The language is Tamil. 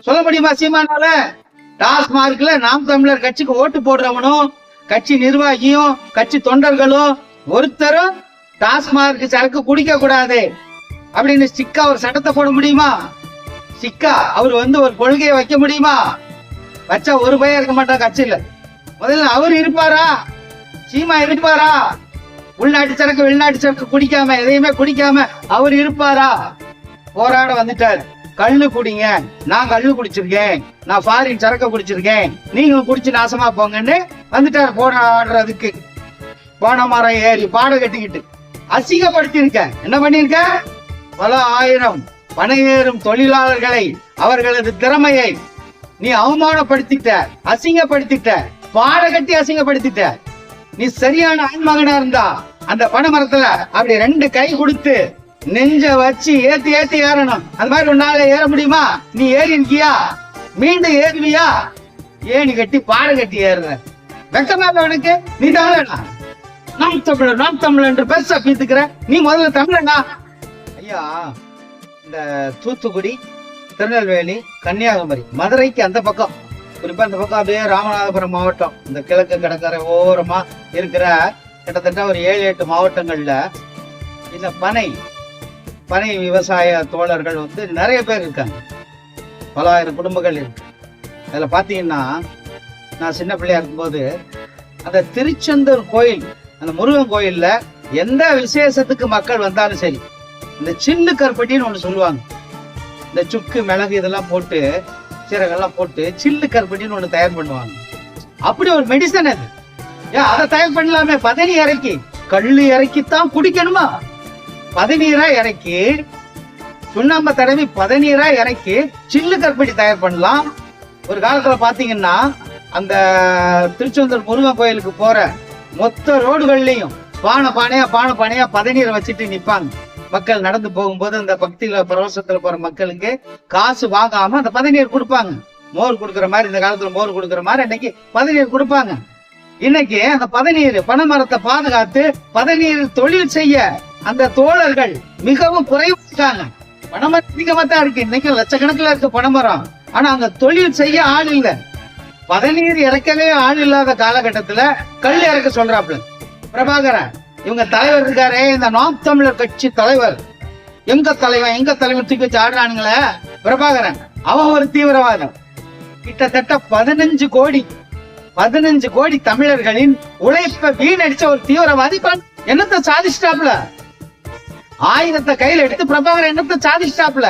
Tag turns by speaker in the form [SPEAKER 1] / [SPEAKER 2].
[SPEAKER 1] சொல்ல முடியுமா சீமானால? டாஸ்மார்க்ல நாம் தமிழர் கட்சிக்கு ஓட்டு போடுறவனும் கட்சி நிர்வாகியும் கட்சி தொண்டர்களும் ஒருத்தரும் டாஸ்மார்க் சரக்கு குடிக்க கூடாது அப்படின்னு ஸ்டிக்கா ஒரு சட்டத்தை போட முடியுமா? ஸ்டிக்கா அவர் ஒரு கொள்கையை வைக்க முடியுமா? வச்சா ஒரு பையன் இருக்க மாட்டான் கட்சியில. முதல்ல அவர் இருப்பாரா? சீமா இருப்பாரா? உள்நாட்டு சரக்கு வெளிநாட்டு சரக்கு குடிக்காம எதையுமே குடிக்காம அவர் இருப்பாரா? போராட வந்துட்டார். கள்ளு குடிங்க, நான் கள்ளு குடிச்சிருக்கேன், நான் ஃபாரின் சரக்க குடிச்சிருக்கேன், நீங்க குடிச்சு நாசமா போங்கன்னு வந்துட்டார் போராடுறதுக்கு. போன மரம் ஏறி பாட கட்டிக்கிட்டு அசிங்கப்படுத்தி இருக்க. என்ன பண்ணிருக்க? பல ஆயிரம் பணையேறும் தொழிலாளர்களை அவர்களது திறமையை நீ அவமானப்படுத்திட்ட, அசிங்கப்படுத்திட்ட, பாட கட்டி அசிங்கப்படுத்திட்ட. நீ சரியான ஆண்மகனா இருந்தா அந்த பனை மரத்துல அப்படி 2 கை கொடுத்து நெஞ்ச வச்சு ஏத்தி ஏத்தி ஏறணும். அந்த மாதிரி உன்னால ஏற முடியுமா? நீ ஏறி இருக்கியா? மீண்டும் ஏறுவியா? ஏணி கட்டி பாட கட்டி ஏறுற. வெக்கமா உனக்கு? நீ தமிழனா? நாம் தமிழர் நாம் தமிழர் என்று பெருசா பீத்துக்கிற. நீ முதல்ல தமிழனா? ஐயா, இந்த தூத்துக்குடி, திருநெல்வேலி, கன்னியாகுமரி, மதுரைக்கு அந்த பக்கம், குறிப்பா அந்த பக்கம் அப்படியே ராமநாதபுரம் மாவட்டம், இந்த கிழக்கு கடற்கரை ஓரமா இருக்கிற கிட்டத்தட்ட ஒரு 7-8 மாவட்டங்கள்ல இந்த பனை விவசாய தோழர்கள் நிறைய பேர் இருக்காங்க. பல ஆயிரம் குடும்பங்கள் இருக்கு. அதுல பாத்தீங்கன்னா, நான் சின்ன பிள்ளையா இருக்கும்போது அந்த திருச்செந்தூர் கோயில், அந்த முருகன் கோயில்ல எந்த விசேஷத்துக்கு மக்கள் வந்தாலும் சரி, இந்த சில்லு கருப்பட்டின்னு ஒண்ணு சொல்லுவாங்க. இந்த சுக்கு மிளகு இதெல்லாம் போட்டு, சீரகெல்லாம் போட்டு சில்லு கருப்பட்டின்னு ஒண்ணு தயார் பண்ணுவாங்க. அப்படி ஒரு மெடிசன் அது. ஏன் அதை தயார் பண்ணலாமே? பதனி இறக்கி, கள்ளு இறக்கித்தான் குடிக்கணுமா? பதநீரா இறக்கி, சுண்ணாம்பை தடவி பதநீரா இறக்கி சில்லு கருப்பட்டி தயார் பண்ணலாம். ஒரு காலத்துல பாத்தீங்கன்னா, அந்த திருச்செந்தூர் முருகன் கோயிலுக்கு போற மொத்த ரோடுகள்லயும் பானை பானையா பதநீரை வச்சுட்டு நிப்பாங்க. மக்கள் நடந்து போகும்போது அந்த பக்தியில பரவசத்துல போற மக்களுக்கு காசு வாங்காம அந்த பதநீர் கொடுப்பாங்க. மோர் கொடுக்குற மாதிரி, இந்த காலத்துல மோர் கொடுக்குற மாதிரி அன்னைக்கு பதநீர் கொடுப்பாங்க. இன்னைக்கு அந்த பதநீர், பனைமரத்தை பாதுகாத்து பதநீர் தொழில் செய்ய அந்த தோழர்கள் மிகவும் குறைவாங்க. பனைமரம் அதிகமா தான் இருக்கு. இன்னைக்கு லட்சக்கணக்கில் இருக்கு பனைமரம். ஆனா அந்த தொழில் செய்ய ஆள் இல்லை. பதநீர் இறக்கவே ஆள் இல்லாத காலகட்டத்துல கல் இறக்க சொல்றாப்ல பிரபாகரன். இவங்க தலைவர் இருக்காரே, இந்த நாம் தமிழர் கட்சி தலைவர், எங்க தலைவன் தூக்கி வச்சு ஆடுறானுங்களே பிரபாகரன். அவன் ஒரு தீவிரவாதம். கிட்டத்தட்ட 15 கோடி தமிழர்களின் உழைப்ப வீணடிச்ச ஒரு தீவிரவாதி என்னத்தை சாதிச்சிட்டாப்ல? ஆயுதத்தை கையில எடுத்து பிரபாகரன் என்னத்தை சாதிச்சிட்டாப்ல?